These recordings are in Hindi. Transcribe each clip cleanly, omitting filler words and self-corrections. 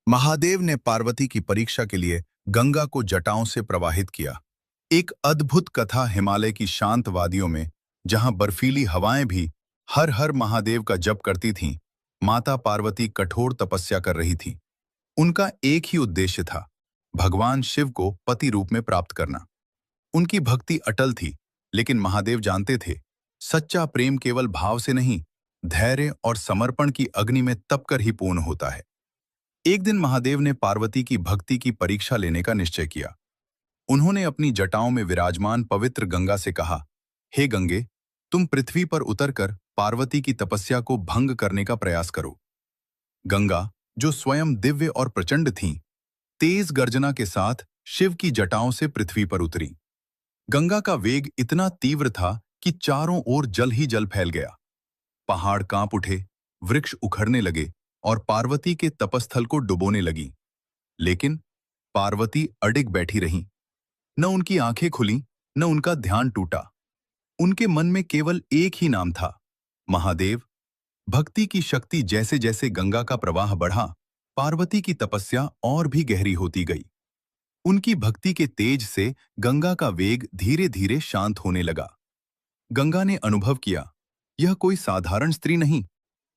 महादेव ने पार्वती की परीक्षा के लिए गंगा को जटाओं से प्रवाहित किया। एक अद्भुत कथा हिमालय की शांत वादियों में, जहां बर्फीली हवाएं भी हर हर महादेव का जप करती थीं, माता पार्वती कठोर तपस्या कर रही थी। उनका एक ही उद्देश्य था, भगवान शिव को पति रूप में प्राप्त करना। उनकी भक्ति अटल थी, लेकिन महादेव जानते थे, सच्चा प्रेम केवल भाव से नहीं, धैर्य और समर्पण की अग्नि में तपकर ही पूर्ण होता है। एक दिन महादेव ने पार्वती की भक्ति की परीक्षा लेने का निश्चय किया। उन्होंने अपनी जटाओं में विराजमान पवित्र गंगा से कहा, हे गंगे, तुम पृथ्वी पर उतरकर पार्वती की तपस्या को भंग करने का प्रयास करो। गंगा, जो स्वयं दिव्य और प्रचंड थीं, तेज गर्जना के साथ शिव की जटाओं से पृथ्वी पर उतरी। गंगा का वेग इतना तीव्र था कि चारों ओर जल ही जल फैल गया। पहाड़ कांप उठे, वृक्ष उखड़ने लगे और पार्वती के तपस्थल को डुबोने लगी। लेकिन पार्वती अडिग बैठी रहीं। न उनकी आंखें खुलीं, न उनका ध्यान टूटा। उनके मन में केवल एक ही नाम था, महादेव। भक्ति की शक्ति जैसे जैसे गंगा का प्रवाह बढ़ा, पार्वती की तपस्या और भी गहरी होती गई। उनकी भक्ति के तेज से गंगा का वेग धीरे धीरे शांत होने लगा। गंगा ने अनुभव किया, यह कोई साधारण स्त्री नहीं,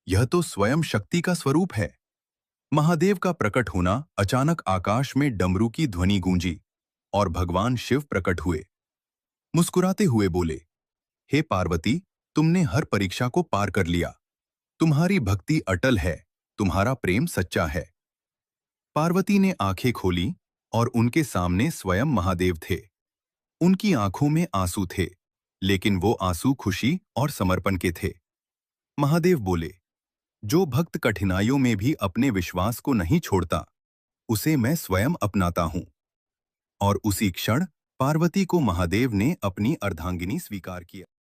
यह तो स्वयं शक्ति का स्वरूप है। महादेव का प्रकट होना, अचानक आकाश में डमरू की ध्वनि गूंजी और भगवान शिव प्रकट हुए। मुस्कुराते हुए बोले, हे पार्वती, तुमने हर परीक्षा को पार कर लिया। तुम्हारी भक्ति अटल है, तुम्हारा प्रेम सच्चा है। पार्वती ने आंखें खोली और उनके सामने स्वयं महादेव थे। उनकी आंखों में आंसू थे, लेकिन वो आंसू खुशी और समर्पण के थे। महादेव बोले, जो भक्त कठिनाइयों में भी अपने विश्वास को नहीं छोड़ता, उसे मैं स्वयं अपनाता हूं। और उसी क्षण पार्वती को महादेव ने अपनी अर्धांगिनी स्वीकार किया।